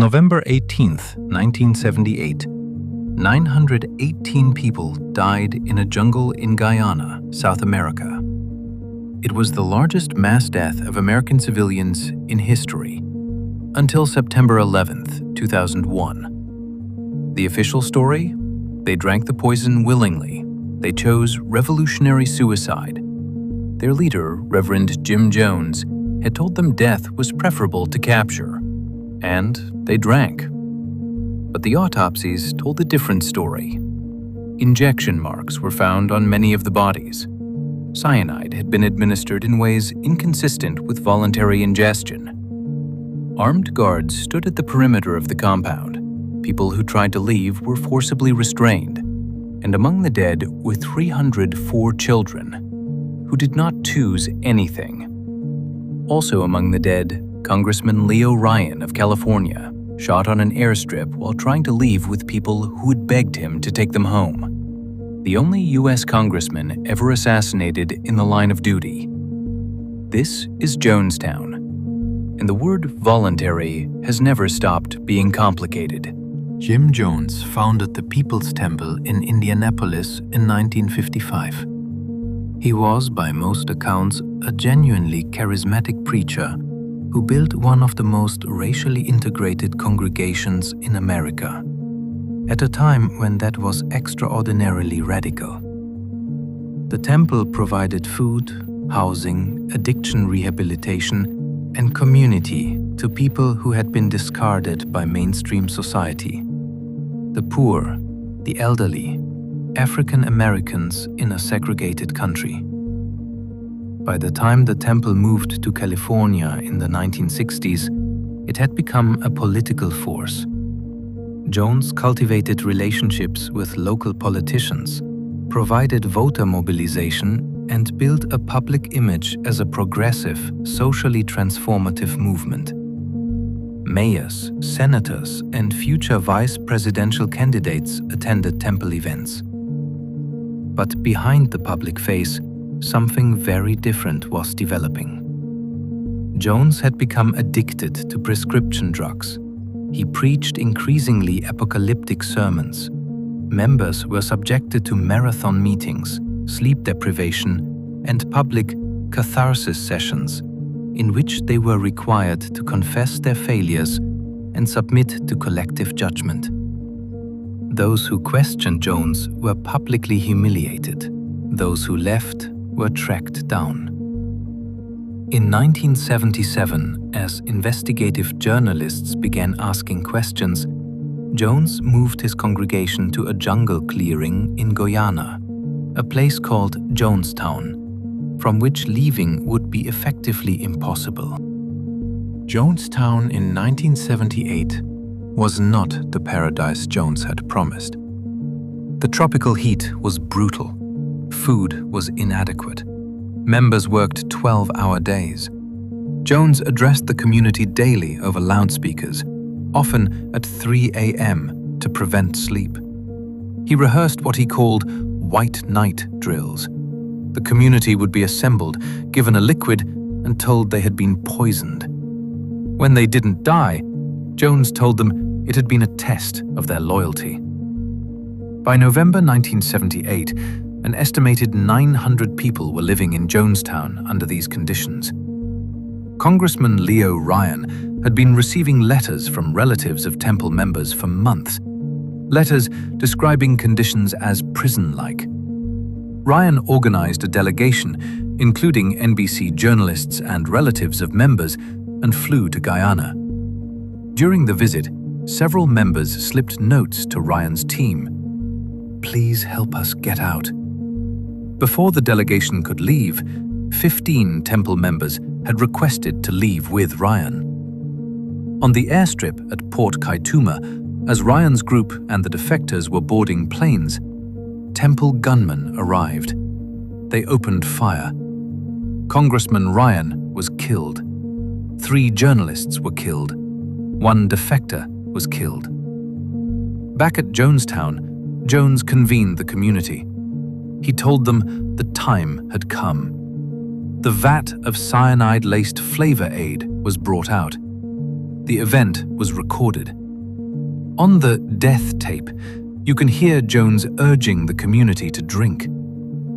November 18th, 1978, 918 people died in a jungle in Guyana, South America. It was the largest mass death of American civilians in history, until September 11th, 2001. The official story? They drank the poison willingly. They chose revolutionary suicide. Their leader, Reverend Jim Jones, had told them death was preferable to capture, and they drank. But the autopsies told a different story. Injection marks were found on many of the bodies. Cyanide had been administered in ways inconsistent with voluntary ingestion. Armed guards stood at the perimeter of the compound. People who tried to leave were forcibly restrained, and among the dead were 304 children, who did not choose anything. Also among the dead, Congressman Leo Ryan of California, shot on an airstrip while trying to leave with people who had begged him to take them home. The only US Congressman ever assassinated in the line of duty. This is Jonestown, and the word voluntary has never stopped being complicated. Jim Jones founded the People's Temple in Indianapolis in 1955. He was, by most accounts, a genuinely charismatic preacher who built one of the most racially integrated congregations in America, at a time when that was extraordinarily radical. The temple provided food, housing, addiction rehabilitation, and community to people who had been discarded by mainstream society. The poor, the elderly, African Americans in a segregated country. By the time the temple moved to California in the 1960s, it had become a political force. Jones cultivated relationships with local politicians, provided voter mobilization, and built a public image as a progressive, socially transformative movement. Mayors, senators, and future vice presidential candidates attended temple events. But behind the public face, something very different was developing. Jones had become addicted to prescription drugs. He preached increasingly apocalyptic sermons. Members were subjected to marathon meetings, sleep deprivation, and public catharsis sessions, in which they were required to confess their failures and submit to collective judgment. Those who questioned Jones were publicly humiliated. Those who left were tracked down. In 1977, as investigative journalists began asking questions, Jones moved his congregation to a jungle clearing in Guyana, a place called Jonestown, from which leaving would be effectively impossible. Jonestown in 1978 was not the paradise Jones had promised. The tropical heat was brutal. Food was inadequate. Members worked 12-hour days. Jones addressed the community daily over loudspeakers, often at 3 a.m. to prevent sleep. He rehearsed what he called white night drills. The community would be assembled, given a liquid, and told they had been poisoned. When they didn't die, Jones told them it had been a test of their loyalty. By November 1978, an estimated 900 people were living in Jonestown under these conditions. Congressman Leo Ryan had been receiving letters from relatives of temple members for months, letters describing conditions as prison-like. Ryan organized a delegation, including NBC journalists and relatives of members, and flew to Guyana. During the visit, several members slipped notes to Ryan's team. "Please help us get out." Before the delegation could leave, 15 temple members had requested to leave with Ryan. On the airstrip at Port Kaituma, as Ryan's group and the defectors were boarding planes, temple gunmen arrived. They opened fire. Congressman Ryan was killed. 3 journalists were killed. 1 defector was killed. Back at Jonestown, Jones convened the community. He told them the time had come. The vat of cyanide-laced flavor aid was brought out. The event was recorded. On the death tape, you can hear Jones urging the community to drink.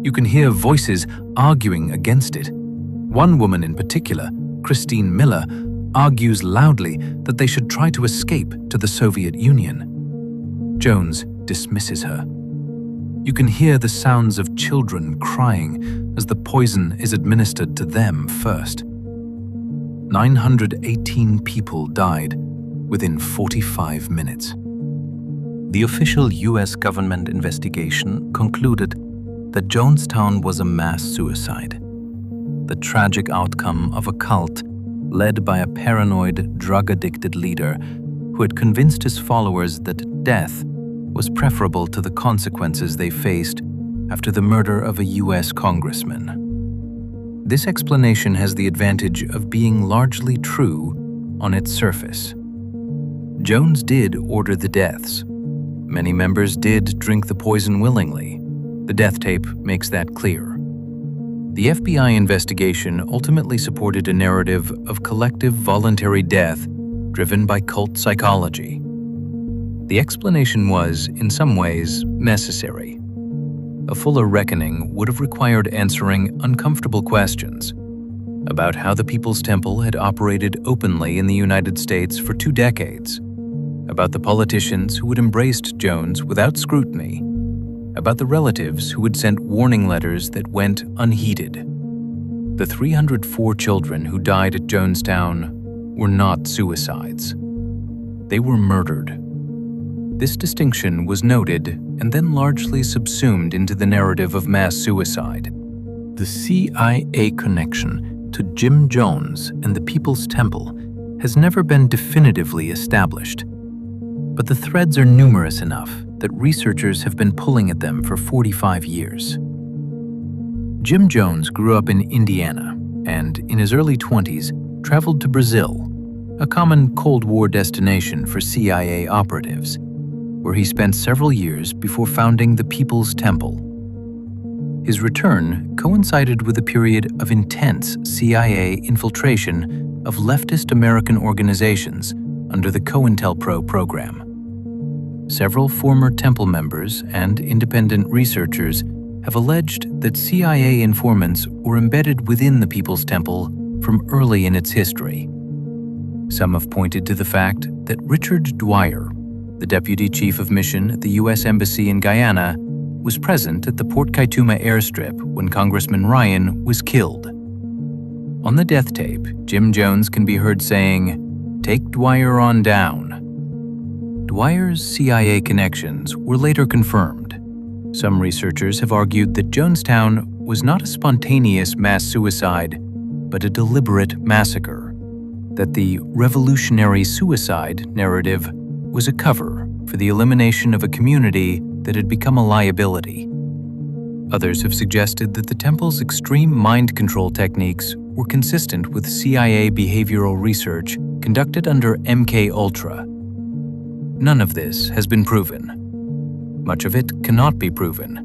You can hear voices arguing against it. One woman in particular, Christine Miller, argues loudly that they should try to escape to the Soviet Union. Jones dismisses her. You can hear the sounds of children crying as the poison is administered to them first. 918 people died within 45 minutes. The official US government investigation concluded that Jonestown was a mass suicide, the tragic outcome of a cult led by a paranoid, drug-addicted leader who had convinced his followers that death was preferable to the consequences they faced after the murder of a US Congressman. This explanation has the advantage of being largely true on its surface. Jones did order the deaths. Many members did drink the poison willingly. The death tape makes that clear. The FBI investigation ultimately supported a narrative of collective voluntary death driven by cult psychology. The explanation was, in some ways, necessary. A fuller reckoning would have required answering uncomfortable questions about how the People's Temple had operated openly in the United States for 2 decades, about the politicians who had embraced Jones without scrutiny, about the relatives who had sent warning letters that went unheeded. The 304 children who died at Jonestown were not suicides. They were murdered. This distinction was noted and then largely subsumed into the narrative of mass suicide. The CIA connection to Jim Jones and the People's Temple has never been definitively established, but the threads are numerous enough that researchers have been pulling at them for 45 years. Jim Jones grew up in Indiana and, in his early 20s, traveled to Brazil, a common Cold War destination for CIA operatives, where he spent several years before founding the People's Temple. His return coincided with a period of intense CIA infiltration of leftist American organizations under the COINTELPRO program. Several former Temple members and independent researchers have alleged that CIA informants were embedded within the People's Temple from early in its history. Some have pointed to the fact that Richard Dwyer, the deputy chief of mission at the US Embassy in Guyana, was present at the Port Kaituma airstrip when Congressman Ryan was killed. On the death tape, Jim Jones can be heard saying, "Take Dwyer on down." Dwyer's CIA connections were later confirmed. Some researchers have argued that Jonestown was not a spontaneous mass suicide, but a deliberate massacre, that the revolutionary suicide narrative was a cover for the elimination of a community that had become a liability. Others have suggested that the temple's extreme mind control techniques were consistent with CIA behavioral research conducted under MK-Ultra. None of this has been proven. Much of it cannot be proven.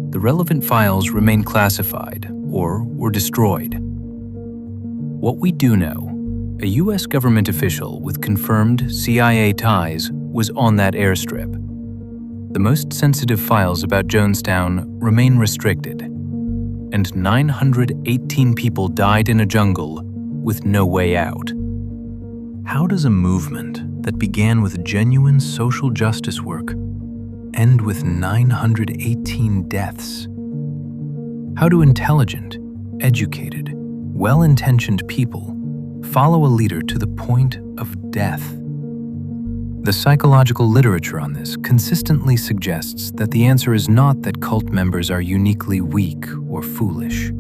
The relevant files remain classified or were destroyed. What we do know, a US government official with confirmed CIA ties was on that airstrip. The most sensitive files about Jonestown remain restricted, and 918 people died in a jungle with no way out. How does a movement that began with genuine social justice work end with 918 deaths? How do intelligent, educated, well-intentioned people follow a leader to the point of death? The psychological literature on this consistently suggests that the answer is not that cult members are uniquely weak or foolish.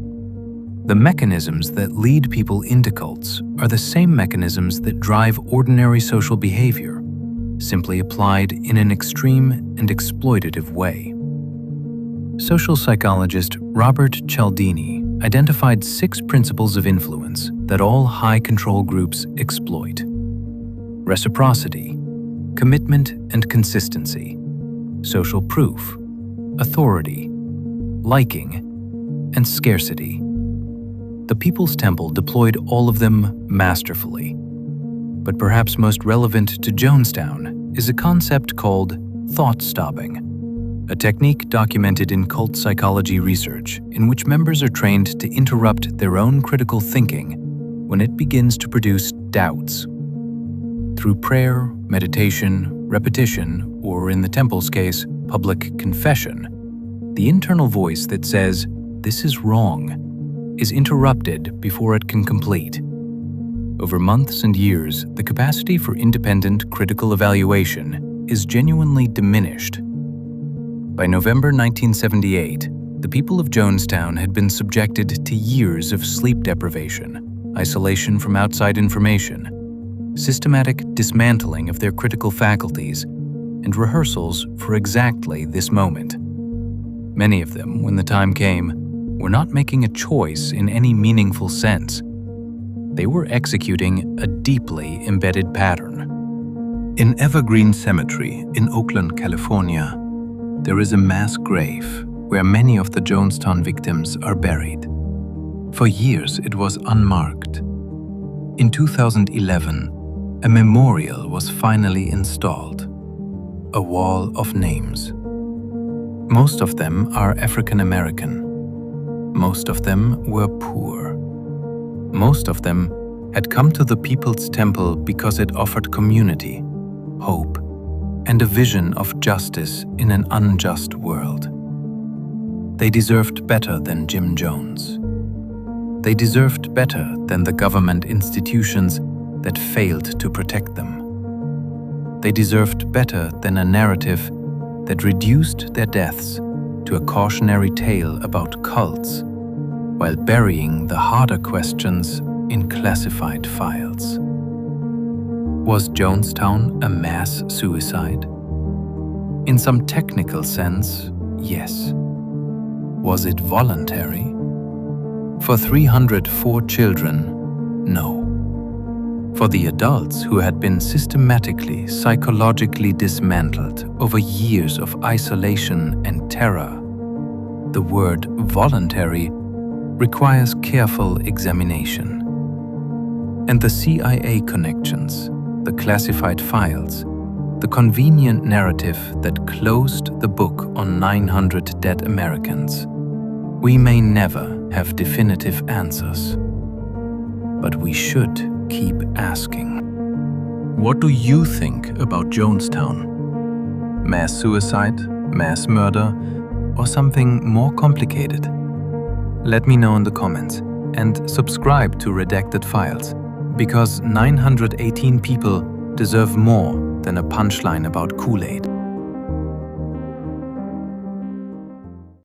The mechanisms that lead people into cults are the same mechanisms that drive ordinary social behavior, simply applied in an extreme and exploitative way. Social psychologist Robert Cialdini identified 6 principles of influence that all high control groups exploit: reciprocity, commitment and consistency, social proof, authority, liking, and scarcity. The People's Temple deployed all of them masterfully. But perhaps most relevant to Jonestown is a concept called thought stopping, a technique documented in cult psychology research in which members are trained to interrupt their own critical thinking when it begins to produce doubts. Through prayer, meditation, repetition, or in the temple's case, public confession, the internal voice that says, "This is wrong," is interrupted before it can complete. Over months and years, the capacity for independent critical evaluation is genuinely diminished. By November 1978, the people of Jonestown had been subjected to years of sleep deprivation, isolation from outside information, systematic dismantling of their critical faculties, and rehearsals for exactly this moment. Many of them, when the time came, were not making a choice in any meaningful sense. They were executing a deeply embedded pattern. In Evergreen Cemetery in Oakland, California, there is a mass grave where many of the Jonestown victims are buried. For years it was unmarked. In 2011, a memorial was finally installed, a wall of names. Most of them are African American. Most of them were poor. Most of them had come to the People's Temple because it offered community, hope, and a vision of justice in an unjust world. They deserved better than Jim Jones. They deserved better than the government institutions that failed to protect them. They deserved better than a narrative that reduced their deaths to a cautionary tale about cults, while burying the harder questions in classified files. Was Jonestown a mass suicide? In some technical sense, yes. Was it voluntary? For 304 children, no. For the adults who had been systematically, psychologically dismantled over years of isolation and terror, the word voluntary requires careful examination. And the CIA connections, the classified files, the convenient narrative that closed the book on 900 dead Americans. We may never have definitive answers, but we should keep asking. What do you think about Jonestown? Mass suicide, mass murder, or something more complicated? Let me know in the comments and subscribe to Redacted Files, because 918 people deserve more than a punchline about Kool-Aid.